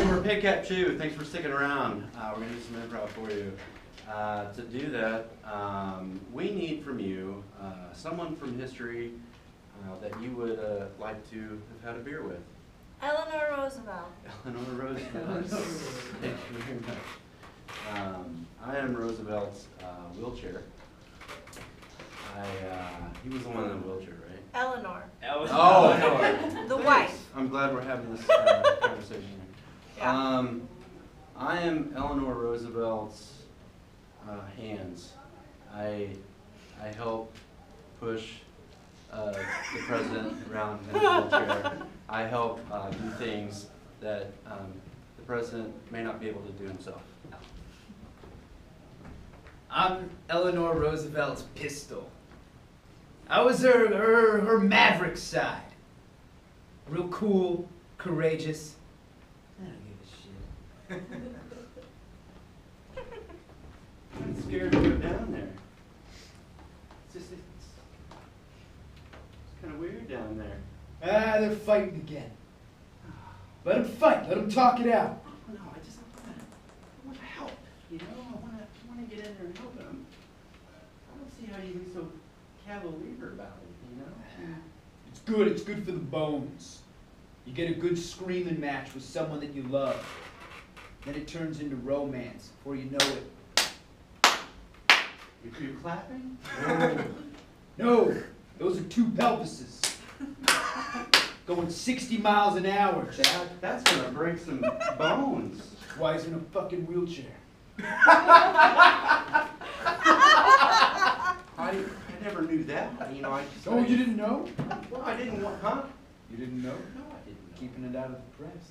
we're PenChapChew. Thanks for sticking around. We're going to do some improv for you. To do that, we need from you someone from history that you would like to have had a beer with. Eleanor Roosevelt. Eleanor Roosevelt. Thank you very much. I am Roosevelt's wheelchair. He was the one in the wheelchair, right? Eleanor. Oh, Eleanor. The wife. I'm glad we're having this conversation. Yeah. I am Eleanor Roosevelt's hands. I help push the president around in a wheelchair. I help do things that the president may not be able to do himself. I'm Eleanor Roosevelt's pistol. I was her maverick side. Real cool, courageous. I don't give a shit. I'm scared to go down there. It's kind of weird down there. Ah, they're fighting again. Let them fight. Let them talk it out. No, I want to help. You know, I want to get in there and help him. I don't see how you be so cavalier about it. You know. It's good. It's good for the bones. You get a good screaming match with someone that you love. Then it turns into romance before you know it. You clapping? No, those are two pelvises. Going 60 miles an hour. That's gonna break some bones. That's why he's in a fucking wheelchair. I never knew that. You know, Oh, you didn't know? Well, I didn't want, huh? You didn't know? No, I didn't know. Keeping it out of the press.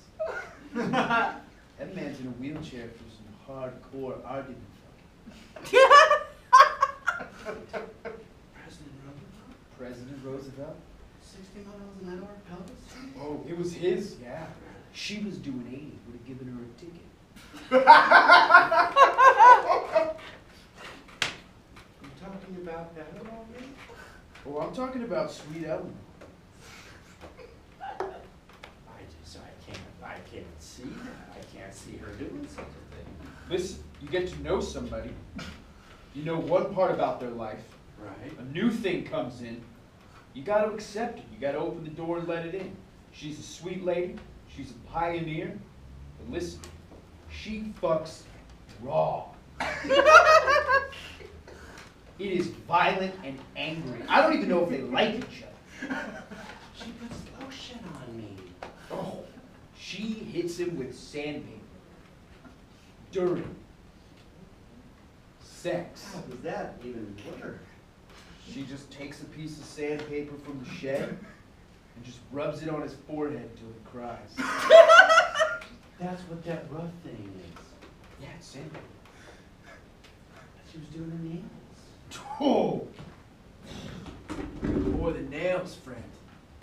That man's in a wheelchair for some hardcore argument. President Roosevelt? 60 miles an hour pelvis? Oh, it was his? Yeah. She was doing 80. Would have given her a ticket. You talking about that already? Oh, I'm talking about sweet Eleanor. I can't see that. I can't see her doing such a thing. Listen, you get to know somebody. You know one part about their life. Right. A new thing comes in. You got to accept it. You got to open the door and let it in. She's a sweet lady. She's a pioneer. But listen, she fucks raw. It is violent and angry. I don't even know if they like each other. She puts lotion on me. Oh, she hits him with sandpaper. During sex. How does that even work? She just takes a piece of sandpaper from the shed and just rubs it on his forehead until he cries. That's what that rough thing is. Yeah, it's sandpaper. She was doing the nails. Oh! More than nails, friend.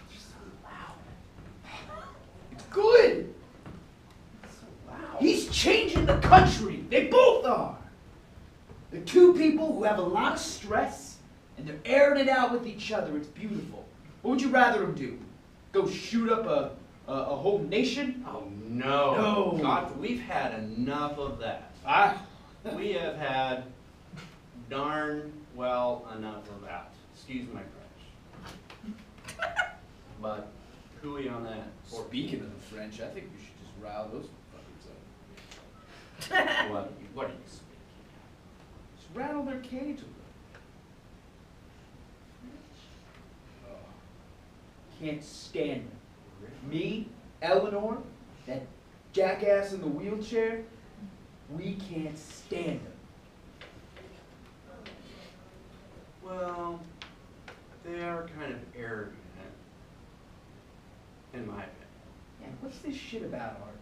You're so loud. It's good! It's so loud. He's changing the country. They both are. They're two people who have a lot of stress, and they're airing it out with each other. It's beautiful. What would you rather them do? Go shoot up a whole nation? Oh, no. No. God, we've had enough of that. We have had darn well enough of that. Excuse my French. But hooey on that. Speaking of the French, I think we should just rile those fuckers up. What are you speaking? Just rattle their cage a little. Can't stand them. Me, Eleanor, that jackass in the wheelchair, we can't stand them. Well, they are kind of arrogant, in my opinion. Yeah, what's this shit about art?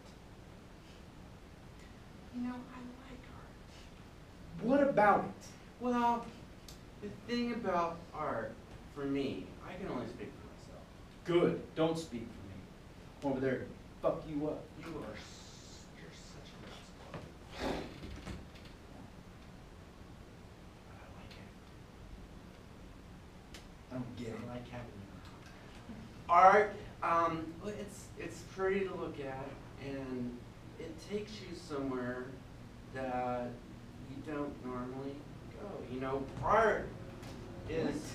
You know, I like art. What about it? Well, the thing about art, for me, I can only speak for myself. Good. Don't speak for me. I'm over there to fuck you up. You're such a nice boy. I like it. I don't get it. I like having you around. Art, well, it's pretty to look at, and it takes you somewhere that you don't normally go. You know, art is,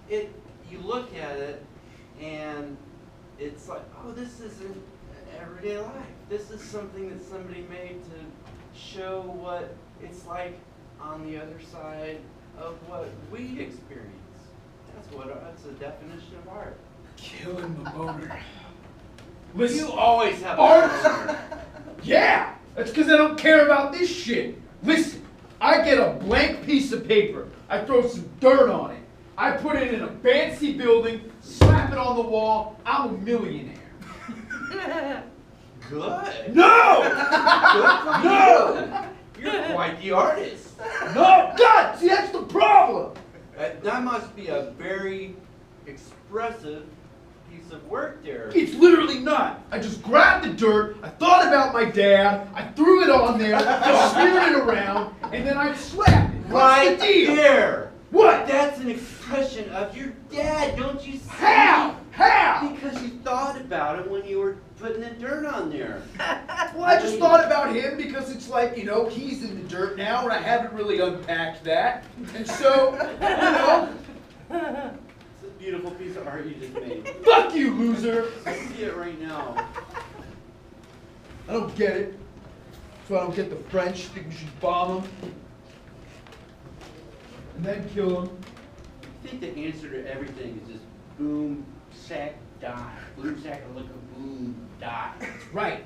you look at it and it's like, oh, this isn't everyday life. This is something that somebody made to show what it's like on the other side of what we experience. That's the definition of art. Killing the boner. You always have art. art. Yeah, that's because I don't care about this shit. Listen, I get a blank piece of paper, I throw some dirt on it, I put it in a fancy building, slap it on the wall, I'm a millionaire. Good. No! Good for No! you. You're quite the artist. No! God, see, that's the problem! That must be a very expressive piece of work there. It's literally not. I just grabbed the dirt, I thought about my dad, I threw it on there, I smeared it around, and then I slapped it. What's Right the deal? there. What? That's an expression of your dad, don't you see? How? How? Because you thought about it when you were putting the dirt on there. Well, I just thought about him because it's like, you know, he's in the dirt now and I haven't really unpacked that. And so, you know, It's a beautiful piece of art you just made. fuck you, loser. I see it right now. I don't get it. That's why I don't get the French. Think we should bomb them. And then kill them. I think the answer to everything is just boom, shack, die. Boom, shack, look, boom, die. That's right.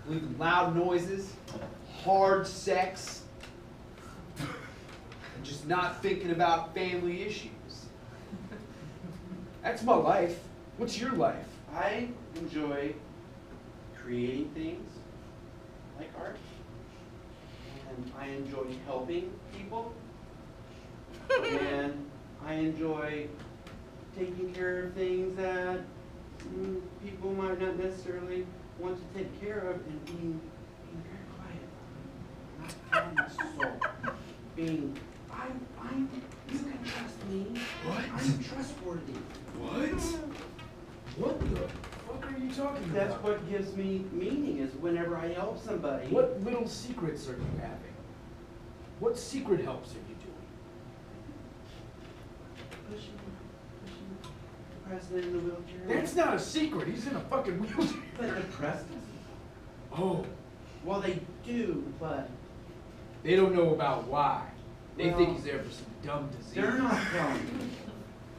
Leaving loud noises, hard sex, and just not thinking about family issues. That's my life. What's your life? I enjoy creating things like art, and I enjoy helping people, and I enjoy taking care of things that people might not necessarily want to take care of, and being very quiet, not telling my soul, being, you can trust me. What? I'm trustworthy. What? What the fuck are you talking That's about? what gives me meaning, is whenever I help somebody. What little secrets are you having? What secret helps are you doing? Pushing the president in the wheelchair. That's not a secret. He's in a fucking wheelchair. But the press doesn't. Oh, Well, they do, but they don't know about why. They Well, think he's there for some dumb disease. they're not telling me.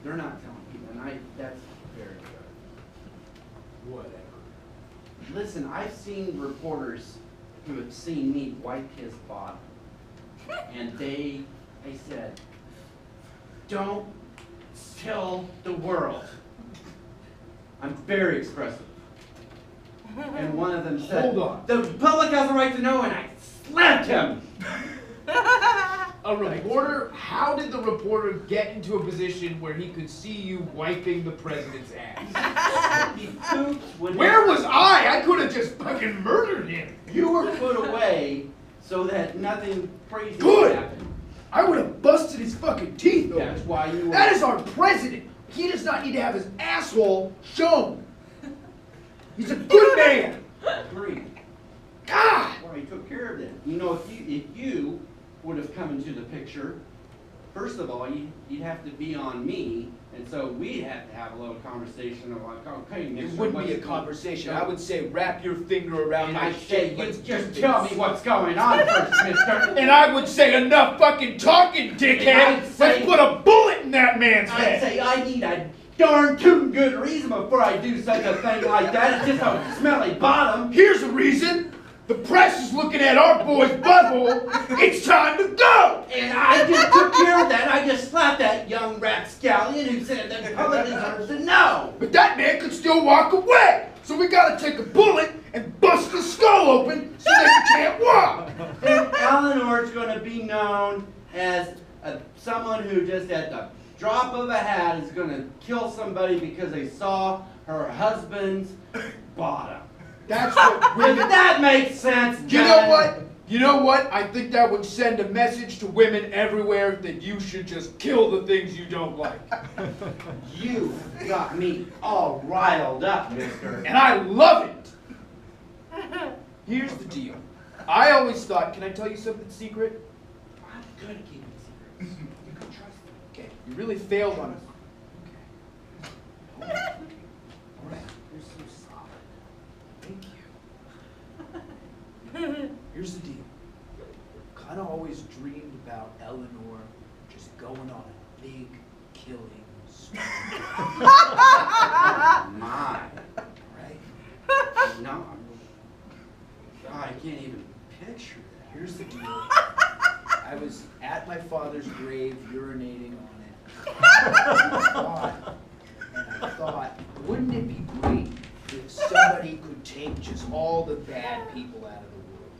They're not telling people, and that's very good. Whatever. Listen, I've seen reporters who have seen me wipe his bottom, and they said, don't tell the world. I'm very expressive. And one of them said, Hold on. the public has a right to know, and I slapped him. A reporter? How did the reporter get into a position where he could see you wiping the president's ass? He pooped when Where was I? I could have just fucking murdered him. you were put away so that nothing crazy Good. would happen. I would have busted his fucking teeth open. That's why you were. That is our president. He does not need to have his asshole shown. He's a good man. Agreed. God. Well, he took care of it. You know, if you would have come into the picture, first of all, you'd have to be on me, and so we'd have to have a little conversation of like, okay, It mister, wouldn't what's be a going- conversation. I would say, wrap your finger around And my I'd say, shit. you Let's just do tell this. me what's going on first, mister. And I would say, enough fucking talking, And dickhead. I'd say- Let's put a bullet in that man's I'd head. say I need a darn too good reason before I do such a thing like that. It's just a smelly bottom. Here's a reason. The press is looking at our boy's butthole. It's time to go. And I just took care of that. I just slapped that young rapscallion who said that the public deserves to know. But that man could still walk away. So we gotta take a bullet and bust his skull open so that he can't walk. And Eleanor's going to be known as someone who just at the drop of a hat is going to kill somebody because they saw her husband's bottom. That's what Does women... that make sense, You know Jen? what? You know what? I think that would send a message to women everywhere that you should just kill the things you don't like. You got me all riled up, mister. And I love it. Here's the deal. I always thought, can I tell you something secret? I'm good at keeping secrets. You can trust me. Okay, you really failed on it. Okay. All right. You're so solid. Thank you. Here's the deal. Kind of always dreamed about Eleanor just going on a big killing spree. My. Right? No. God, I can't even picture that. Here's the deal. I was at my father's grave urinating on it. And I thought, wouldn't it be great if somebody could take just all the bad people out of the world?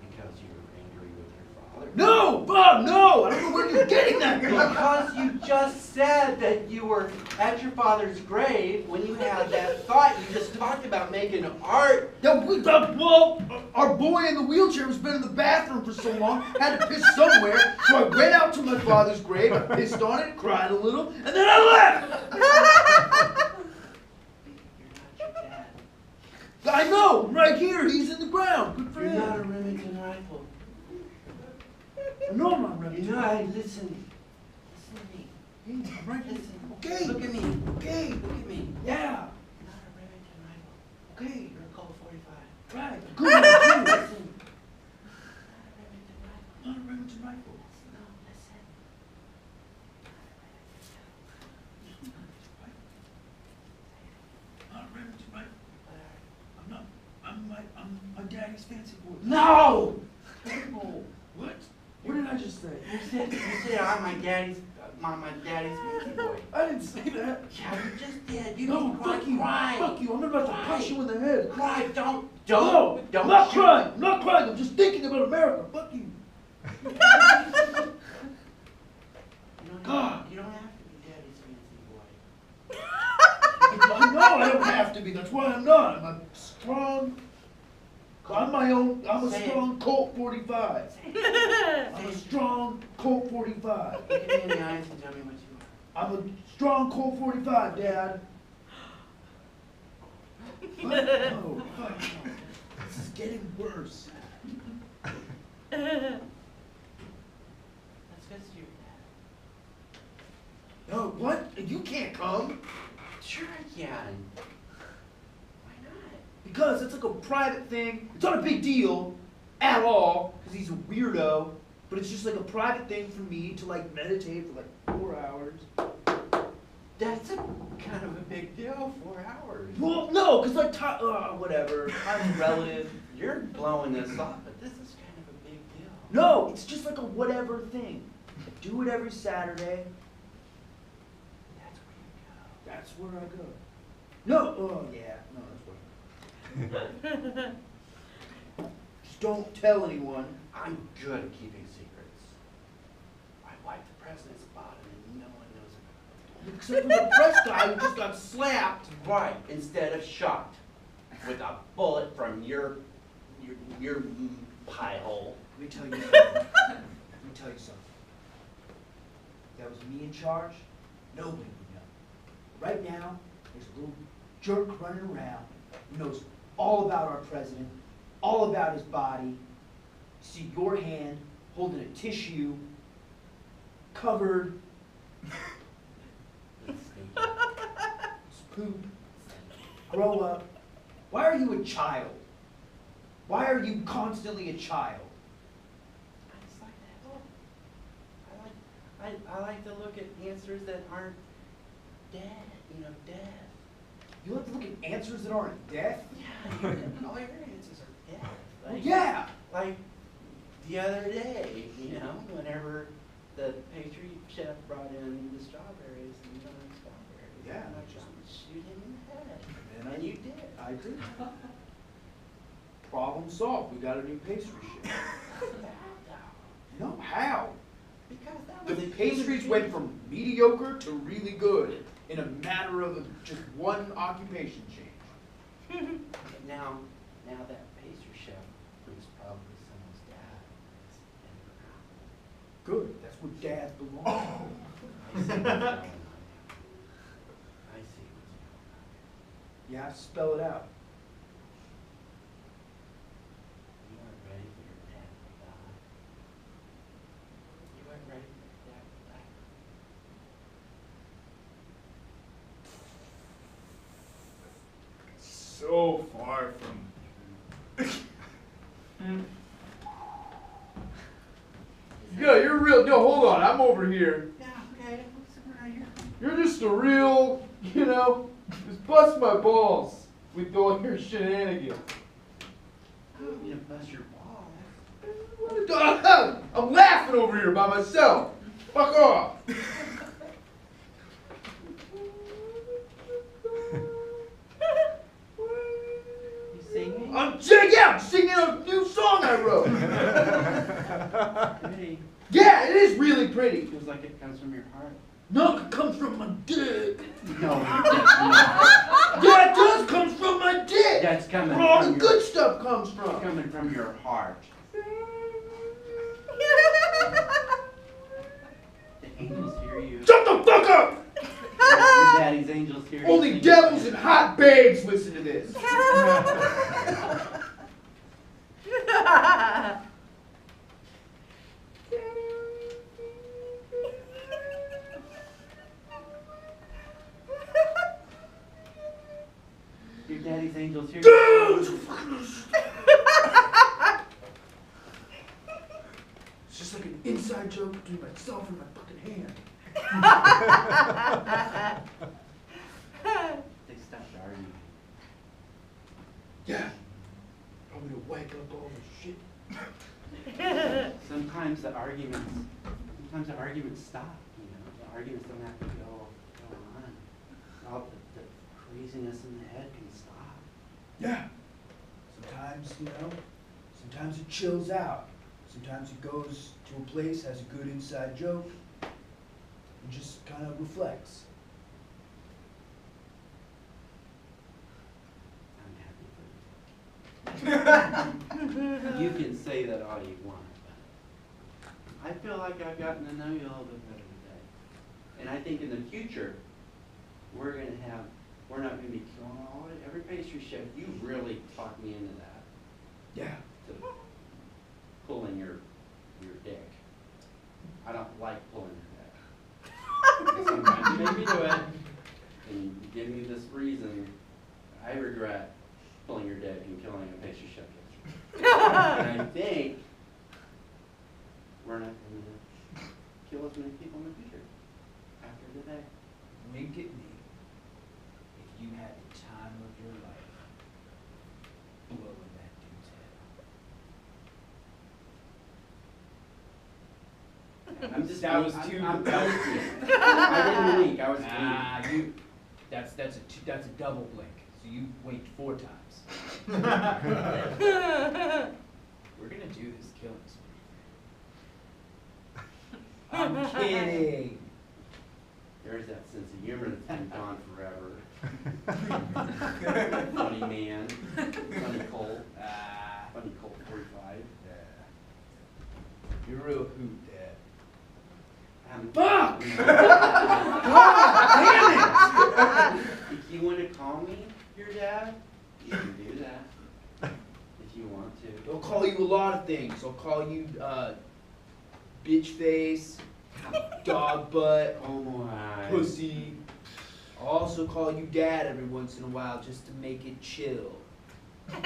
Because you were angry with your father? No, Bob, no! I don't know where you're getting that from. Because you just said that you were at your father's grave when you had that thought. You just talked about making art. Well, our boy in the wheelchair was been in the bathroom for so long, had to piss somewhere, so I went out to my father's grave, I pissed on it, cried a little, and then I left! You're not your dad. I know, right here, he's in the ground, good for You're him. not a Remington rifle. No, I'm not ready. You know, listen. Listen to me. Hey, I'm right here. Listen. Okay. Look at me. Okay. Look at me. Yeah. You're not a Remington rifle. Okay. You're a Colt 45. Right. Good. Good. Listen. Not a Remington rifle. No, listen. Not a Remington rifle. I'm not. I'm my daddy's fancy boy. No! Oh, what? What did I just say? You said I'm my daddy's fancy boy. I didn't say that. Yeah, you just did. You No, didn't fuck you. cry. Fuck you. I'm about to punch you in the head. Cry, don't No, don't I'm not shoot. crying. I'm not crying. I'm just thinking about America. Fuck you. God. You don't have to be daddy's fancy boy. I know I don't have to be. That's why I'm not. I'm a strong. I'm my own. I'm a Say it. strong Colt 45. I'm a strong Colt 45. Look at me in the eyes and tell me what you are. I'm a strong Colt 45, Dad. What? No, fuck no. This is getting worse. Let's go see your dad. No, what? You can't come. Sure I can. Why not? Because it's like a private thing. It's not a big deal at all, because he's a weirdo. But it's just like a private thing for me to like meditate for like 4 hours. That's a kind of a big deal, 4 hours. Well, no, because like, whatever. I'm relative. You're blowing this off, but this is kind of a big deal. No, it's just like a whatever thing. I do it every Saturday. That's where you go. That's where I go. No, oh yeah, no, that's where. Just don't tell anyone. I'm good at keeping secrets. I wipe the president's bottom and no one knows about Except for the press guy who just got slapped. it. Right, instead of shot with a bullet from your pie hole. Let me tell you something. Let me tell you something. If that was me in charge, nobody would know. Right now, there's a little jerk running around who knows all about our president, all about his body. You see your hand holding a tissue covered. It's sneaky. It's poop. Grow up. Why are you a child? Why are you constantly a child? I just like that. I like to look at answers that aren't dead, death. You like to look at answers that aren't death? Yeah, all your answers are death. Well, yeah. Like the other day, whenever the pastry chef brought in the strawberries and strawberries. Yeah. And I just shoot him in the head. And And you did. I did. Problem solved. We got a new pastry chef. No, how? Because that The was a pastries huge went from mediocre to really good in a matter of just one occupation change. Now that pastry chef was probably someone's dad. Good. That's where dads belong. I see what's going on. I see what's going on. You have to spell it out. so far from. Yeah, you're real. No, hold on. I'm over here. Yeah, okay. What's right here? You're just a real, just bust my balls with all your shenanigans. You bust your balls. I'm laughing over here by myself. Fuck off. You singing? I'm singing a new song I wrote. Pretty. Yeah, it is really pretty. Feels like it comes from your heart. No, it comes from my dick. No, it does not. Yeah, it does come from my dick. That's coming Where all from the your, good stuff comes it's from. coming from your heart. The angels hear you. Shut the fuck up! Your daddy's angels hear you. Only devils and hot babes listen to this. Your daddy's angels hear you. Dude! It's just like an inside joke between myself and my fucking hand. They stopped arguing. Yeah. Probably to wake up all the shit. Sometimes the arguments stop. The arguments don't have to go on. All the craziness in the head can stop. Yeah. Sometimes it chills out. Sometimes it goes to a place, has a good inside joke, and just kind of reflects. I'm happy for you. You can say that all you want, but I feel like I've gotten to know you a little bit better today. And I think in the future, we're not going to be killing all of it. Every pastry chef, you really talked me into that. Yeah. To pulling your dick. I don't like pulling your dick. Sometimes you make me do it, and you give me this reason. I regret pulling your dick and killing a pastry chef yesterday. And I think we're not going to kill as many people in the future after today. Wink at me. If you had the time of your life, blowing that dude's head off. I'm just. That was I'm too. I didn't wink. I was wink. That's a double blink. So you winked 4 times. We're gonna do this killing spree. I'm kidding. There's that sense of humor that's been gone forever. Funny man. Funny Colt. Funny Colt 45. You're a real hoot, Dad. Fuck! Damn it! If you want to call me your dad, you can do that. If you want to. They'll call you a lot of things. They'll call you bitch face, dog butt, Oh my. pussy. I'll also call you dad every once in a while just to make it chill. I'm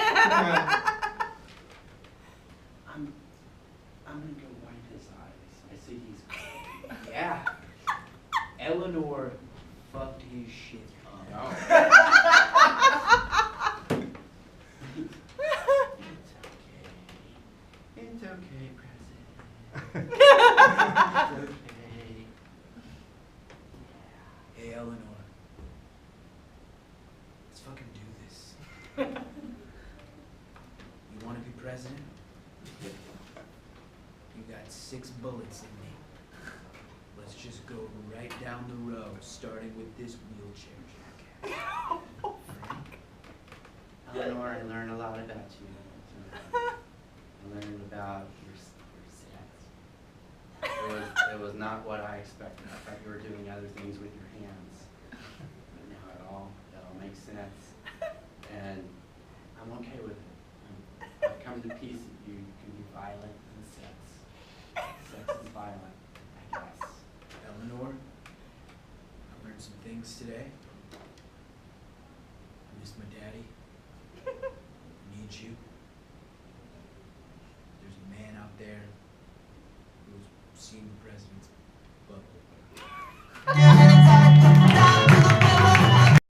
gonna go wipe his eyes. I see he's. Yeah. Eleanor fucked his shit up. It's okay, President. It's okay. Hey, Eleanor. Let's fucking do this. You want to be president? You got 6 bullets in me. Let's just go right down the row, starting with this wheelchair jackass. Eleanor, I learned a lot about you. I learned about your sets. It was not what I expected. I thought you were doing other things with your hands. But now it all makes sense. And I'm okay with it. I've come to peace that you can be violent in sex. Sex is violent, I guess. Eleanor, I learned some things today. I miss my daddy. seen the president's